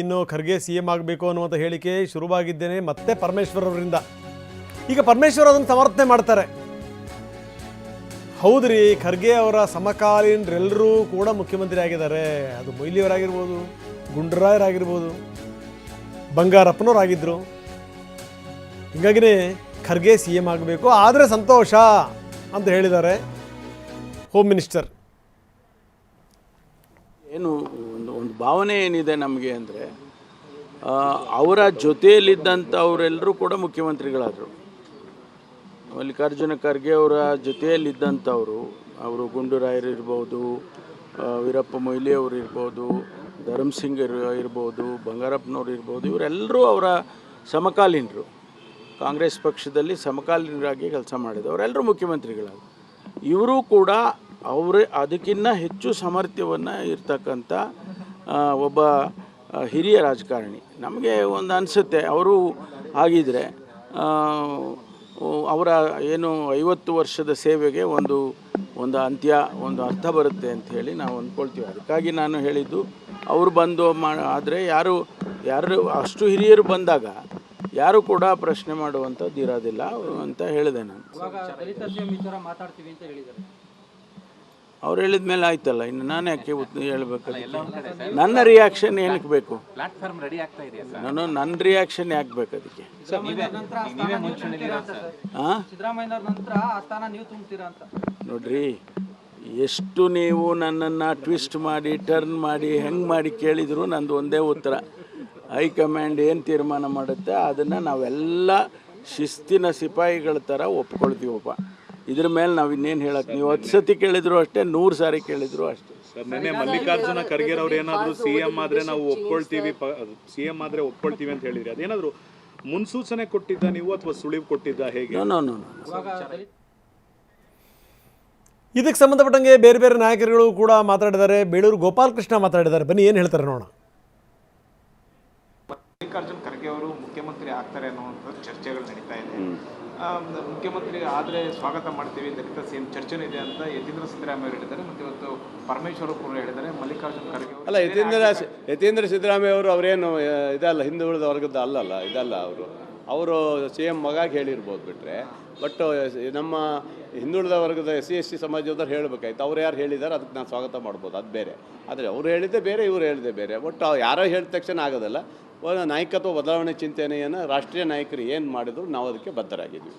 ಇನ್ನು ಖರ್ಗೆ CM ಆಗಬೇಕು ಅನ್ನುವಂಥ ಹೇಳಿಕೆ ಶುರುವಾಗಿದ್ದೇನೆ ಮತ್ತೆ ಪರಮೇಶ್ವರ್ ಅವರಿಂದ. ಈಗ ಪರಮೇಶ್ವರ್ ಅದನ್ನು ಸಮರ್ಥನೆ ಮಾಡ್ತಾರೆ. ಹೌದ್ರಿ, ಖರ್ಗೆ ಅವರ ಸಮಕಾಲೀನರೆಲ್ಲರೂ ಕೂಡ ಮುಖ್ಯಮಂತ್ರಿ ಆಗಿದ್ದಾರೆ. ಅದು ಮೊಯ್ಲಿಯವರಾಗಿರ್ಬೋದು, ಗುಂಡೂರಾಯರಾಗಿರ್ಬೋದು, ಬಂಗಾರಪ್ಪನವರಾಗಿದ್ದರು. ಹೀಗಾಗಿನೇ ಖರ್ಗೆ CM ಆಗಬೇಕು, ಆದರೆ ಸಂತೋಷ ಅಂತ ಹೇಳಿದ್ದಾರೆ ಹೋಮ್ ಮಿನಿಸ್ಟರ್. ಏನು ಒಂದು ಭಾವನೆ ಏನಿದೆ ನಮಗೆ ಅಂದರೆ, ಅವರ ಜೊತೆಯಲ್ಲಿದ್ದಂಥವರೆಲ್ಲರೂ ಕೂಡ ಮುಖ್ಯಮಂತ್ರಿಗಳಾದರು. ಮಲ್ಲಿಕಾರ್ಜುನ ಖರ್ಗೆ ಅವರ ಜೊತೆಯಲ್ಲಿದ್ದಂಥವರು, ಅವರು ಗುಂಡೂರಾಯರು ಇರ್ಬೋದು, ವೀರಪ್ಪ ಮೊಯ್ಲಿ ಅವರು ಇರ್ಬೋದು, ಧರ್ಮಸಿಂಗ್ ಇರ್ಬೋದು, ಬಂಗಾರಪ್ಪನವ್ರು ಇರ್ಬೋದು, ಇವರೆಲ್ಲರೂ ಅವರ ಸಮಕಾಲೀನರು. ಕಾಂಗ್ರೆಸ್ ಪಕ್ಷದಲ್ಲಿ ಸಮಕಾಲೀನರಾಗಿ ಕೆಲಸ ಮಾಡಿದ್ರು. ಅವರೆಲ್ಲರೂ ಮುಖ್ಯಮಂತ್ರಿಗಳಾದರು. ಇವರು ಕೂಡ ಅದಕ್ಕಿಂತ ಹೆಚ್ಚು ಸಾಮರ್ಥ್ಯವನ್ನು ಇರ್ತಕ್ಕಂಥ ಒಬ್ಬ ಹಿರಿಯ ರಾಜಕಾರಣಿ. ನಮಗೆ ಒಂದು ಅನಿಸುತ್ತೆ, ಅವರು ಆಗಿದ್ದರೆ ಅವರ ಏನು 50 ವರ್ಷದ ಸೇವೆಗೆ ಒಂದು ಅಂತ್ಯ, ಒಂದು ಅರ್ಥ ಬರುತ್ತೆ ಅಂತ ಹೇಳಿ ನಾವು ಅಂದ್ಕೊಳ್ತೀವಿ. ಅದಕ್ಕಾಗಿ ನಾನು ಹೇಳಿದ್ದು, ಅವರು ಬಂದು ಆದರೆ ಯಾರು ಅಷ್ಟು ಹಿರಿಯರು ಬಂದಾಗ ಯಾರು ಕೂಡ ಪ್ರಶ್ನೆ ಮಾಡುವಂಥದ್ದು ಇರೋದಿಲ್ಲ ಅಂತ ಹೇಳಿದೆ ನಾನು. ಅವ್ರು ಹೇಳಿದ ಮೇಲೆ ಆಯ್ತಲ್ಲ, ಇನ್ನು ನಾನು ಯಾಕೆ ಹೇಳ್ಬೇಕು? ನನ್ನ ರಿಯಾಕ್ಷನ್ ಏನಕ್ಕೆ ಬೇಕು? ನನ್ನ ರಿಯಾಕ್ಷನ್ ಯಾಕೆ ಬೇಕು ಅದಕ್ಕೆ? ನೋಡ್ರಿ, ಎಷ್ಟು ನೀವು ನನ್ನನ್ನು ಟ್ವಿಸ್ಟ್ ಮಾಡಿ ಟರ್ನ್ ಮಾಡಿ ಹೆಂಗೆ ಮಾಡಿ ಕೇಳಿದ್ರು ನಂದು ಒಂದೇ ಉತ್ತರ. ಹೈಕಮಾಂಡ್ ಏನು ತೀರ್ಮಾನ ಮಾಡುತ್ತೆ ಅದನ್ನು ನಾವೆಲ್ಲ ಶಿಸ್ತಿನ ಸಿಪಾಯಿಗಳ ಥರ ಒಪ್ಕೊಳ್ತೀವಪ್ಪ. ಇದ್ರ ಮೇಲೆ ನಾವು ಇನ್ನೇನು ಹೇಳಕ್ಕೆ, ನೀವು 10 ಸತಿ ಕೇಳಿದ್ರು ಅಷ್ಟೇ, 100 ಸಾರಿ ಕೇಳಿದ್ರು ಅಷ್ಟೇ. ನಿನ್ನೆ ಮಲ್ಲಿಕಾರ್ಜುನ ಖರ್ಗೆ ಅವ್ರು ಏನಾದರೂ CM ಆದರೆ ನಾವು ಒಪ್ಕೊಳ್ತೀವಿ, CM ಆದರೆ ಒಪ್ಕೊಳ್ತೀವಿ ಅಂತ ಹೇಳಿದ್ರಿ. ಅದೇನಾದರೂ ಮುನ್ಸೂಚನೆ ಕೊಟ್ಟಿದ್ದ ನೀವು ಅಥವಾ ಸುಳಿವು ಕೊಟ್ಟಿದ್ದ, ಹೇಗೆ? ನೋ. ಇದಕ್ಕೆ ಸಂಬಂಧಪಟ್ಟಂಗೆ ಬೇರೆ ಬೇರೆ ನಾಯಕರುಗಳು ಕೂಡ ಮಾತಾಡಿದ್ದಾರೆ. ಬೇಳೂರು ಗೋಪಾಲಕೃಷ್ಣ ಮಾತಾಡಿದ್ದಾರೆ. ಬನ್ನಿ ಏನು ಹೇಳ್ತಾರೆ ನೋಡೋಣ. ಮಲ್ಲಿಕಾರ್ಜುನ್ ಖರ್ಗೆ ಅವರು ಮುಖ್ಯಮಂತ್ರಿ ಆಗ್ತಾರೆ ಅನ್ನುವಂಥ ಚರ್ಚೆಗಳು ನಡೀತಾ ಇದೆ. ಮುಖ್ಯಮಂತ್ರಿ ಆದರೆ ಸ್ವಾಗತ ಮಾಡ್ತೀವಿ, ದಲಿತ CM ಚರ್ಚೆನೂ ಇದೆ ಅಂತ ಯತೀಂದ್ರ ಸಿದ್ದರಾಮಯ್ಯ ಅವರು ಹೇಳಿದ್ದಾರೆ. ಮತ್ತು ಇವತ್ತು ಪರಮೇಶ್ವರ್ ಕೂಡ ಹೇಳಿದ್ದಾರೆ ಮಲ್ಲಿಕಾರ್ಜುನ್ ಖರ್ಗೆ ಅವರು. ಅಲ್ಲ, ಯತೀಂದ್ರ ಸಿದ್ದರಾಮಯ್ಯ ಅವರು ಅವರೇನು ಇದಲ್ಲ, ಹಿಂದುಳಿದ ವರ್ಗದ ಇದಲ್ಲ. ಅವರು CM ಮಗಾಗಿ ಹೇಳಿರ್ಬೋದು ಬಿಟ್ಟರೆ, ಬಟ್ ನಮ್ಮ ಹಿಂದುಳಿದ ವರ್ಗದ SC ಸಮಾಜದವ್ರು ಹೇಳಬೇಕಾಯ್ತು. ಅವ್ರು ಯಾರು ಹೇಳಿದ್ದಾರೆ ಅದಕ್ಕೆ ನಾನು ಸ್ವಾಗತ ಮಾಡ್ಬೋದು, ಅದು ಬೇರೆ. ಆದರೆ ಅವ್ರು ಹೇಳಿದ್ದೆ ಬೇರೆ, ಇವರು ಹೇಳಿದ್ದೆ ಬೇರೆ. ಬಟ್ ಯಾರೋ ಹೇಳಿದ ತಕ್ಷಣ ಆಗೋದಲ್ಲ. ನಾಯಕತ್ವ ಬದಲಾವಣೆ ಚಿಂತನೆಯನ್ನು ರಾಷ್ಟ್ರೀಯ ನಾಯಕರು ಏನು ಮಾಡಿದ್ರು ನಾವು ಅದಕ್ಕೆ ಬದ್ಧರಾಗಿದ್ವಿ.